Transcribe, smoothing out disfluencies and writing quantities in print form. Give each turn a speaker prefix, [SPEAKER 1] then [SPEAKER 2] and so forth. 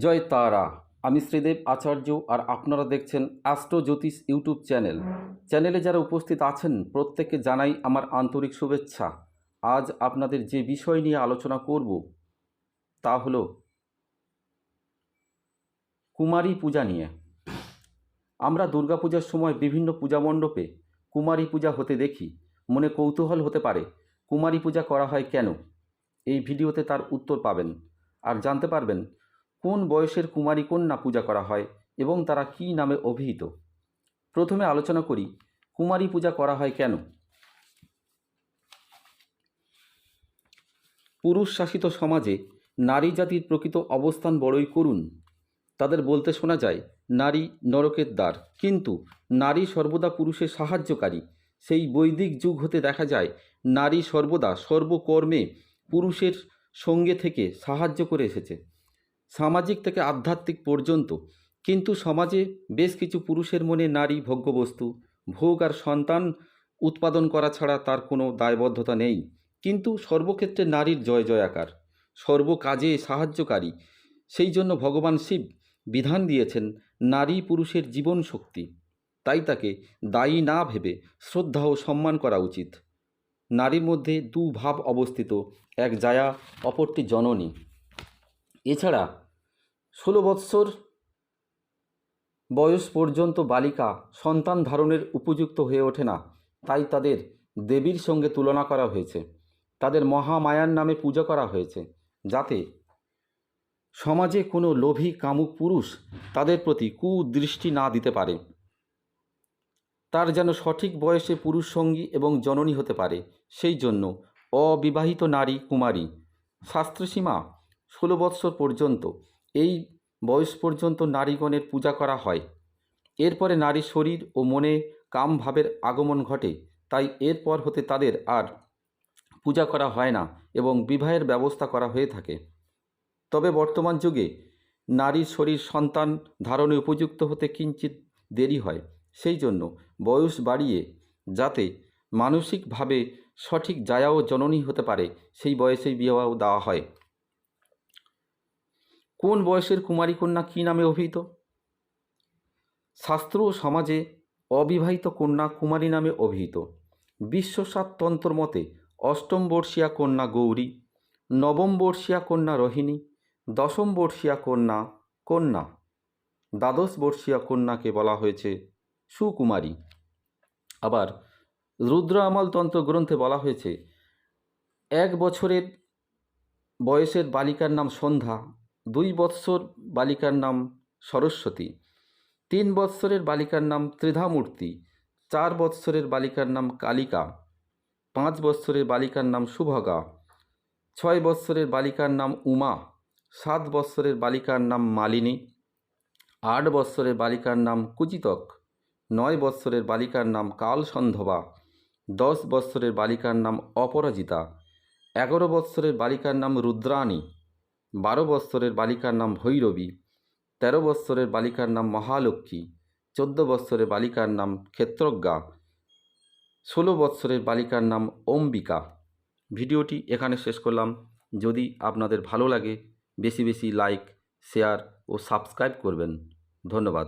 [SPEAKER 1] জয় তারা। আমি শ্রীদেব আচার্য আর আপনারা দেখছেন অ্যাস্ট্রো জ্যোতিষ ইউটিউব চ্যানেলে যারা উপস্থিত আছেন প্রত্যেককে জানাই আমার আন্তরিক শুভেচ্ছা। আজ আপনাদের যে বিষয় নিয়ে আলোচনা করব তা হলো কুমারী পূজা নিয়ে। আমরা দুর্গাপূজার সময় বিভিন্ন পূজা মণ্ডপে কুমারী পূজা হতে দেখি। মনে কৌতূহল হতে পারে কুমারী পূজা করা হয় কেন। এই ভিডিওতে তার উত্তর পাবেন আর জানতে পারবেন কোন বয়সের কুমারী কন্যা পূজা করা হয় এবং তারা কী নামে অভিহিত। প্রথমে আলোচনা করি কুমারী পূজা করা হয় কেন। পুরুষ শাসিত সমাজে নারী জাতির প্রকৃত অবস্থান বড়ই করুণ। তাদের বলতে শোনা যায় নারী নরকের দ্বার, কিন্তু নারী সর্বদা পুরুষের সাহায্যকারী। সেই বৈদিক যুগ হতে দেখা যায় নারী সর্বদা সর্বকর্মে পুরুষের সঙ্গে থেকে সাহায্য করে এসেছে, সামাজিক থেকে আধ্যাত্মিক পর্যন্ত। কিন্তু সমাজে বেশ কিছু পুরুষের মনে নারী ভোগ্যবস্তু, ভোগ আর সন্তান উৎপাদন করা ছাড়া তার কোনো দায়বদ্ধতা নেই। কিন্তু সর্বক্ষেত্রে নারীর জয় জয়াকার, সর্বকাজে সাহায্যকারী। সেই জন্য ভগবান শিব বিধান দিয়েছেন নারী পুরুষের জীবন শক্তি, তাই তাকে দায়ী না ভেবে শ্রদ্ধা ও সম্মান করা উচিত। নারীর মধ্যে দু ভাব অবস্থিত, এক জায়া, অপরটি জননী। এছাড়া 16 বৎসর বয়স পর্যন্ত বালিকা সন্তান ধারণের উপযুক্ত হয়ে ওঠে না, তাই তাদের দেবীর সঙ্গে তুলনা করা হয়েছে। তাদের মহামায়ার নামে পূজা করা হয়েছে, যাতে সমাজে কোনো লোভী কামুক পুরুষ তাদের প্রতি কুদৃষ্টি না দিতে পারে। তার যেন সঠিক বয়সে পুরুষ সঙ্গী এবং জননী হতে পারে। সেই জন্য অবিবাহিত নারী কুমারী। শাস্ত্রসীমা 16 বৎসর পর্যন্ত। এই বয়স পর্যন্ত নারীগণের পূজা করা হয়। এরপরে নারীর শরীর ও মনে কামভাবের আগমন ঘটে, তাই এরপর হতে তাদের আর পূজা করা হয় না এবং বিবাহের ব্যবস্থা করা হয়ে থাকে। তবে বর্তমান যুগে নারীর শরীর সন্তান ধারণে উপযুক্ত হতে কিঞ্চিত দেরি হয়। সেই জন্য বয়স বাড়িয়ে যাতে মানসিকভাবে সঠিক জায়া ও জননী হতে পারে, সেই বয়সেই বিবাহ দেওয়া হয়। কোন বয়সের কুমারী কন্যা কী নামে অভিহিত? শাস্ত্র ও সমাজে অবিবাহিত কন্যা কুমারী নামে অভিহিত। বিশ্বসাততন্ত্র মতে অষ্টম বর্ষীয়া কন্যা গৌরী, নবম বর্ষীয়া কন্যা রোহিণী, দশম বর্ষীয়া কন্যা কন্যা, দ্বাদশ বর্ষীয়া কন্যাকে বলা হয়েছে সুকুমারী। আবার রুদ্র আমলতন্ত্র গ্রন্থে বলা হয়েছে 1 বছরের বয়সের বালিকার নাম সন্ধ্যা, 2 বৎসর বালিকার নাম সরস্বতী, 3 বৎসরের বালিকার নাম ত্রিধামূর্তি, 4 বৎসরের বালিকার নাম কালিকা, 5 বৎসরের বালিকার নাম সুভগা, 6 বৎসরের বালিকার নাম উমা, 7 বৎসরের বালিকার নাম মালিনী, 8 বৎসরের বালিকার নাম কুচিতক, 9 বৎসরের বালিকার নাম কালসন্ধবা, 10 বৎসরের বালিকার নাম অপরাজিতা, 11 বৎসরের বালিকার নাম রুদ্রাণী, 12 বৎসরের বালিকার নাম ভৈরবী, 13 বৎসরের বালিকার নাম মহালক্ষ্মী, 14 বৎসরের বালিকার নাম ক্ষেত্রজ্ঞা, 16 বৎসরের বালিকার নাম অম্বিকা। ভিডিওটি এখানে শেষ করলাম। যদি আপনাদের ভালো লাগে বেশি বেশি লাইক, শেয়ার ও সাবস্ক্রাইব করবেন। ধন্যবাদ।